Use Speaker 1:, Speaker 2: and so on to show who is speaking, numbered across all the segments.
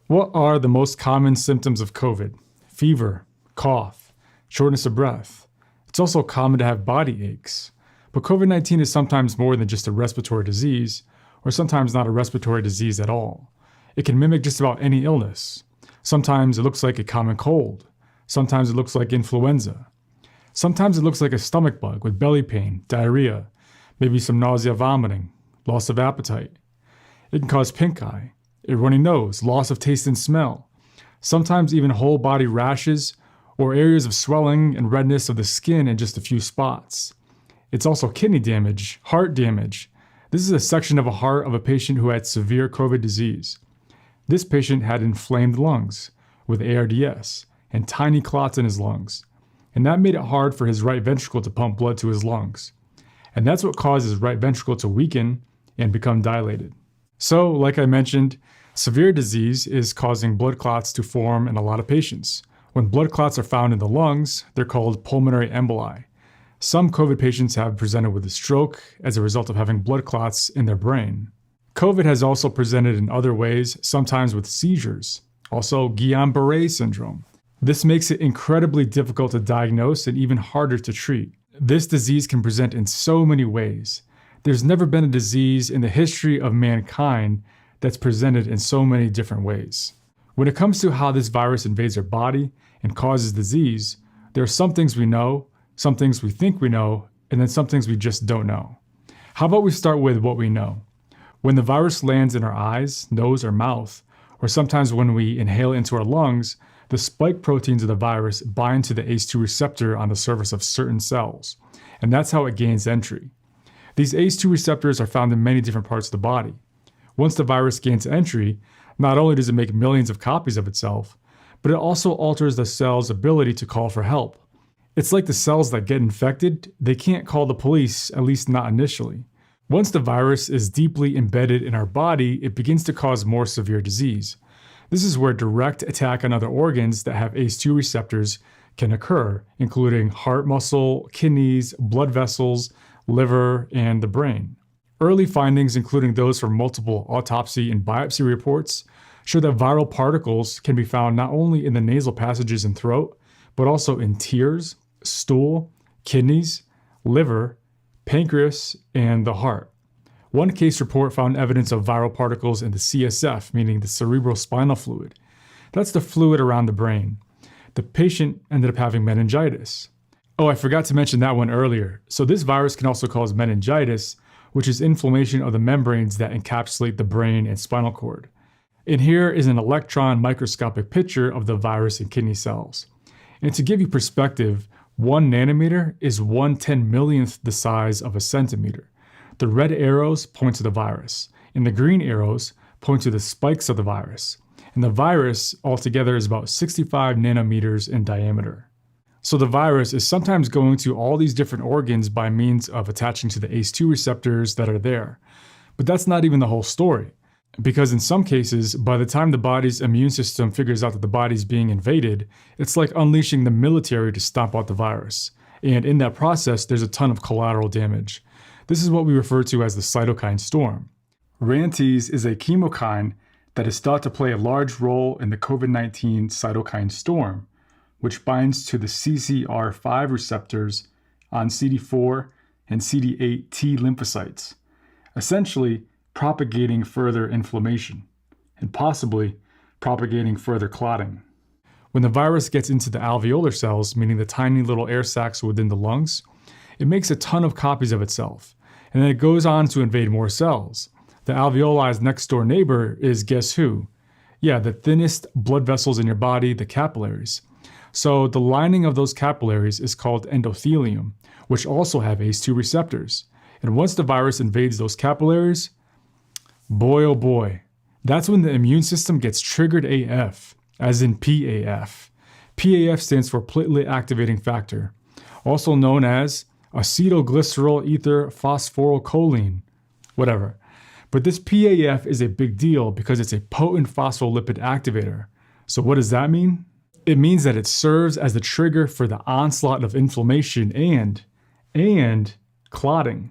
Speaker 1: What are the most common symptoms of COVID? Fever, cough, shortness of breath. It's also common to have body aches. But COVID-19 is sometimes more than just a respiratory disease, or sometimes not a respiratory disease at all. It can mimic just about any illness. Sometimes it looks like a common cold. Sometimes it looks like influenza. Sometimes it looks like a stomach bug with belly pain, diarrhea, maybe some nausea, vomiting, loss of appetite. It can cause pink eye, a runny nose, loss of taste and smell, sometimes even whole body rashes or areas of swelling and redness of the skin in just a few spots. It's also kidney damage, heart damage. This is a section of a heart of a patient who had severe COVID disease. This patient had inflamed lungs with ARDS and tiny clots in his lungs, and that made it hard for his right ventricle to pump blood to his lungs. And that's what caused his right ventricle to weaken and become dilated. So, like I mentioned, severe disease is causing blood clots to form in a lot of patients. When blood clots are found in the lungs, they're called pulmonary emboli. Some COVID patients have presented with a stroke as a result of having blood clots in their brain. COVID has also presented in other ways, sometimes with seizures, also Guillain-Barré syndrome. This makes it incredibly difficult to diagnose and even harder to treat. This disease can present in so many ways. There's never been a disease in the history of mankind that's presented in so many different ways. When it comes to how this virus invades our body and causes disease, there are some things we know, some things we think we know, and then some things we just don't know. How about we start with what we know? When the virus lands in our eyes, nose, or mouth, or sometimes when we inhale into our lungs, the spike proteins of the virus bind to the ACE2 receptor on the surface of certain cells, and that's how it gains entry. These ACE2 receptors are found in many different parts of the body. Once the virus gains entry, not only does it make millions of copies of itself, but it also alters the cell's ability to call for help. It's like the cells that get infected, they can't call the police, at least not initially. Once the virus is deeply embedded in our body, it begins to cause more severe disease. This is where direct attack on other organs that have ACE2 receptors can occur, including heart muscle, kidneys, blood vessels, liver, and the brain. Early findings, including those from multiple autopsy and biopsy reports, show that viral particles can be found not only in the nasal passages and throat, but also in tears, stool, kidneys, liver, pancreas, and the heart. One case report found evidence of viral particles in the CSF, meaning the cerebrospinal fluid. That's the fluid around the brain. The patient ended up having meningitis. Oh, I forgot to mention that one earlier. So this virus can also cause meningitis, which is inflammation of the membranes that encapsulate the brain and spinal cord. And here is an electron microscopic picture of the virus in kidney cells. And to give you perspective, 1 nanometer is 1/10,000,000th the size of a centimeter. The red arrows point to the virus, and the green arrows point to the spikes of the virus. And the virus altogether is about 65 nanometers in diameter. So the virus is sometimes going to all these different organs by means of attaching to the ACE2 receptors that are there. But that's not even the whole story. Because in some cases, by the time the body's immune system figures out that the body's being invaded, it's like unleashing the military to stomp out the virus. And in that process, there's a ton of collateral damage. This is what we refer to as the cytokine storm. RANTES is a chemokine that is thought to play a large role in the COVID-19 cytokine storm, which binds to the CCR5 receptors on CD4 and CD8 T lymphocytes, essentially propagating further inflammation, and possibly propagating further clotting. When the virus gets into the alveolar cells, meaning the tiny little air sacs within the lungs, it makes a ton of copies of itself, and then it goes on to invade more cells. The alveoli's next door neighbor is guess who? Yeah, the thinnest blood vessels in your body, the capillaries. So the lining of those capillaries is called endothelium, which also have ACE2 receptors. And once the virus invades those capillaries, boy oh boy, that's when the immune system gets triggered AF, as in PAF. PAF stands for platelet activating factor, also known as acetylglycerol ether phosphorylcholine, whatever. But this PAF is a big deal because it's a potent phospholipid activator. So what does that mean? It means that it serves as the trigger for the onslaught of inflammation and clotting.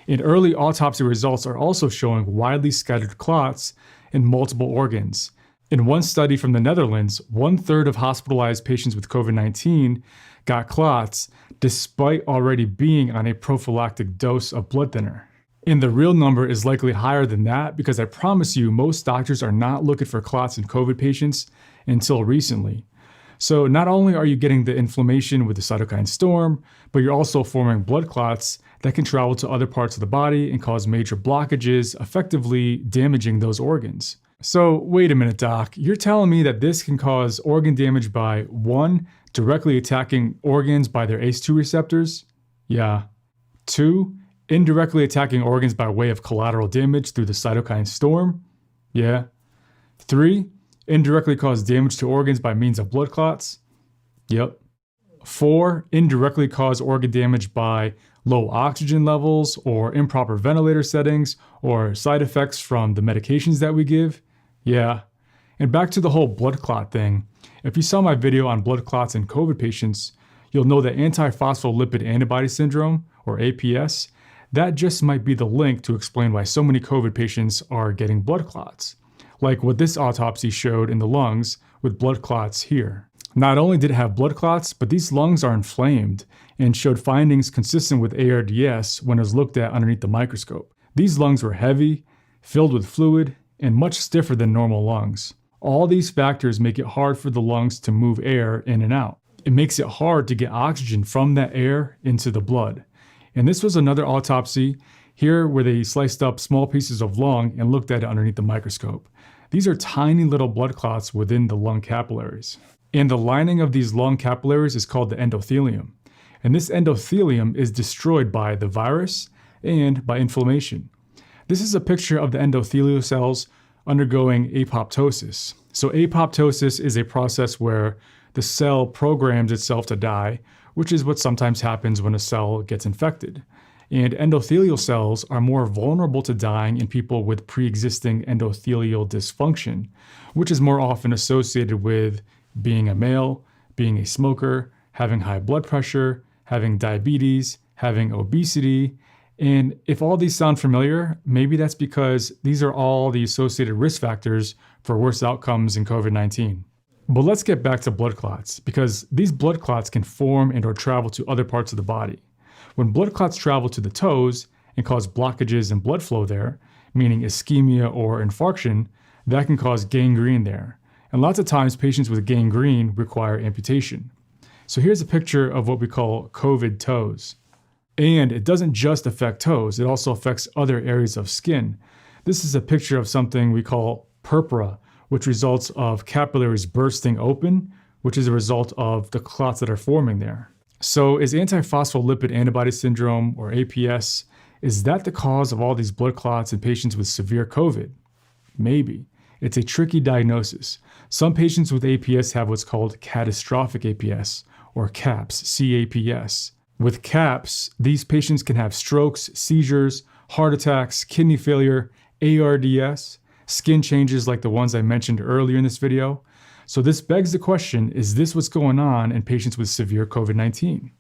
Speaker 1: And early autopsy results are also showing widely scattered clots in multiple organs. In one study from the Netherlands, 1/3 of hospitalized patients with COVID-19 got clots despite already being on a prophylactic dose of blood thinner. And the real number is likely higher than that because I promise you, most doctors are not looking for clots in COVID patients until recently. So not only are you getting the inflammation with the cytokine storm, but you're also forming blood clots that can travel to other parts of the body and cause major blockages, effectively damaging those organs. So wait a minute, doc, you're telling me that this can cause organ damage by 1, directly attacking organs by their ACE2 receptors? Yeah. 2, indirectly attacking organs by way of collateral damage through the cytokine storm? Yeah. 3, indirectly cause damage to organs by means of blood clots? Yep. 4, indirectly cause organ damage by low oxygen levels or improper ventilator settings or side effects from the medications that we give? Yeah. And back to the whole blood clot thing. If you saw my video on blood clots in COVID patients, you'll know that antiphospholipid antibody syndrome, or APS, that just might be the link to explain why so many COVID patients are getting blood clots, like what this autopsy showed in the lungs with blood clots here. Not only did it have blood clots, but these lungs are inflamed and showed findings consistent with ARDS when it was looked at underneath the microscope. These lungs were heavy, filled with fluid, and much stiffer than normal lungs. All these factors make it hard for the lungs to move air in and out. It makes it hard to get oxygen from that air into the blood. And this was another autopsy here where they sliced up small pieces of lung and looked at it underneath the microscope. These are tiny little blood clots within the lung capillaries. And the lining of these lung capillaries is called the endothelium. And this endothelium is destroyed by the virus and by inflammation. This is a picture of the endothelial cells undergoing apoptosis. So apoptosis is a process where the cell programs itself to die, which is what sometimes happens when a cell gets infected. And endothelial cells are more vulnerable to dying in people with pre-existing endothelial dysfunction, which is more often associated with being a male, being a smoker, having high blood pressure, having diabetes, having obesity. And if all these sound familiar, maybe that's because these are all the associated risk factors for worse outcomes in COVID-19. But let's get back to blood clots, because these blood clots can form and or travel to other parts of the body. When blood clots travel to the toes and cause blockages in blood flow there, meaning ischemia or infarction, that can cause gangrene there. And lots of times patients with gangrene require amputation. So here's a picture of what we call COVID toes. And it doesn't just affect toes, it also affects other areas of skin. This is a picture of something we call purpura, which results of capillaries bursting open, which is a result of the clots that are forming there. So is antiphospholipid antibody syndrome, or APS, is that the cause of all these blood clots in patients with severe COVID? Maybe. It's a tricky diagnosis. Some patients with APS have what's called catastrophic APS, or CAPS, C-A-P-S. With CAPS, these patients can have strokes, seizures, heart attacks, kidney failure, ARDS, skin changes like the ones I mentioned earlier in this video. So this begs the question, is this what's going on in patients with severe COVID-19?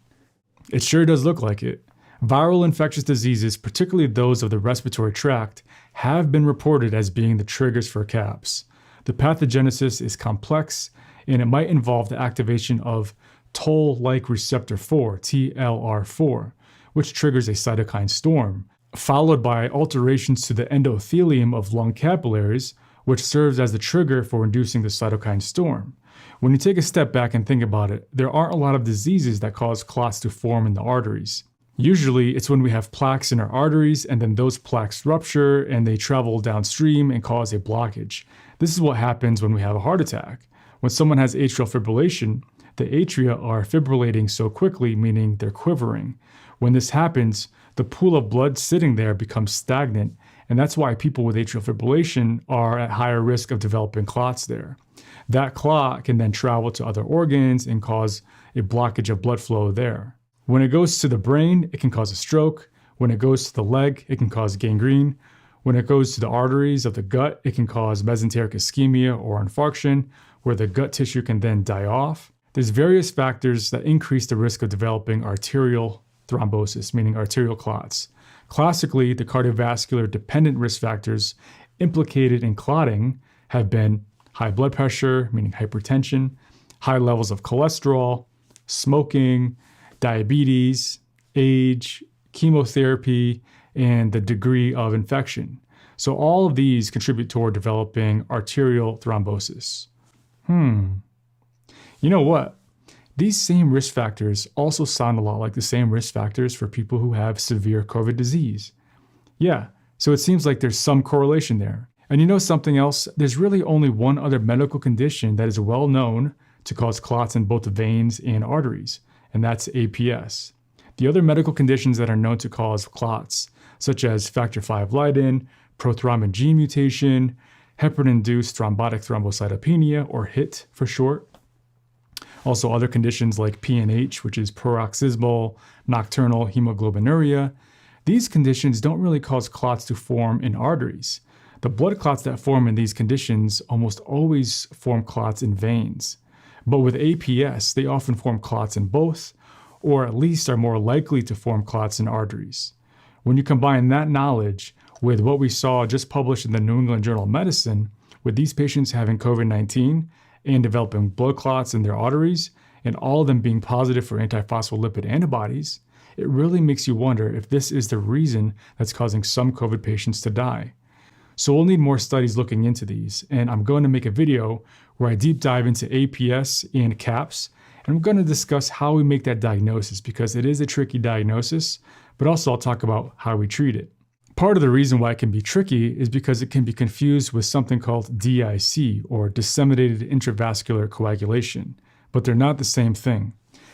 Speaker 1: It sure does look like it. Viral infectious diseases, particularly those of the respiratory tract, have been reported as being the triggers for CAPS. The pathogenesis is complex, and it might involve the activation of toll-like receptor 4, TLR4, which triggers a cytokine storm, followed by alterations to the endothelium of lung capillaries, which serves as the trigger for inducing the cytokine storm. When you take a step back and think about it, there aren't a lot of diseases that cause clots to form in the arteries. Usually, it's when we have plaques in our arteries and then those plaques rupture and they travel downstream and cause a blockage. This is what happens when we have a heart attack. When someone has atrial fibrillation, the atria are fibrillating so quickly, meaning they're quivering. When this happens, the pool of blood sitting there becomes stagnant, and that's why people with atrial fibrillation are at higher risk of developing clots there. That clot can then travel to other organs and cause a blockage of blood flow there. When it goes to the brain, it can cause a stroke. When it goes to the leg, it can cause gangrene. When it goes to the arteries of the gut, it can cause mesenteric ischemia or infarction, where the gut tissue can then die off. There's various factors that increase the risk of developing arterial thrombosis, meaning arterial clots. Classically, the cardiovascular dependent risk factors implicated in clotting have been high blood pressure, meaning hypertension, high levels of cholesterol, smoking, diabetes, age, chemotherapy, and the degree of infection. So all of these contribute toward developing arterial thrombosis. You know what? These same risk factors also sound a lot like the same risk factors for people who have severe COVID disease. Yeah, so it seems like there's some correlation there. And you know something else? There's really only one other medical condition that is well known to cause clots in both the veins and arteries, and that's APS. The other medical conditions that are known to cause clots, such as factor V Leiden, prothrombin gene mutation, heparin-induced thrombotic thrombocytopenia, or HIT for short. Also other conditions like PNH, which is paroxysmal nocturnal hemoglobinuria. These conditions don't really cause clots to form in arteries. The blood clots that form in these conditions almost always form clots in veins. But with APS, they often form clots in both, or at least are more likely to form clots in arteries. When you combine that knowledge with what we saw just published in the New England Journal of Medicine, with these patients having COVID-19 and developing blood clots in their arteries, and all of them being positive for antiphospholipid antibodies, it really makes you wonder if this is the reason that's causing some COVID patients to die. So we'll need more studies looking into these, and I'm going to make a video where I deep dive into APS and CAPS, and I'm going to discuss how we make that diagnosis because it is a tricky diagnosis, but also I'll talk about how we treat it. Part of the reason why it can be tricky is because it can be confused with something called DIC, or disseminated intravascular coagulation, but they're not the same thing.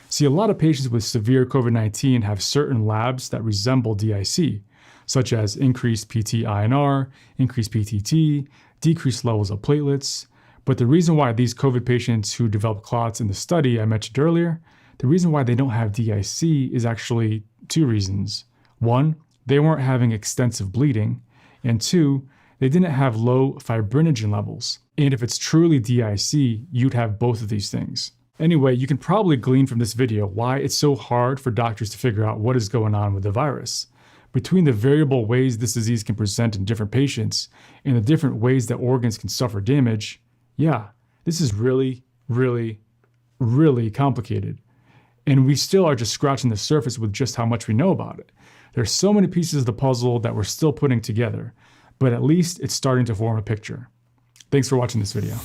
Speaker 1: See, a lot of patients with severe COVID-19 have certain labs that resemble DIC, such as increased PT-INR, increased PTT, decreased levels of platelets. But the reason why these COVID patients who develop clots in the study I mentioned earlier, the reason why they don't have DIC is actually two reasons. One, they weren't having extensive bleeding, and two, they didn't have low fibrinogen levels. And if it's truly DIC, you'd have both of these things. Anyway, you can probably glean from this video why it's so hard for doctors to figure out what is going on with the virus. Between the variable ways this disease can present in different patients and the different ways that organs can suffer damage, yeah, this is really, really, really complicated. And we still are just scratching the surface with just how much we know about it. There's so many pieces of the puzzle that we're still putting together, but at least it's starting to form a picture. Thanks for watching this video.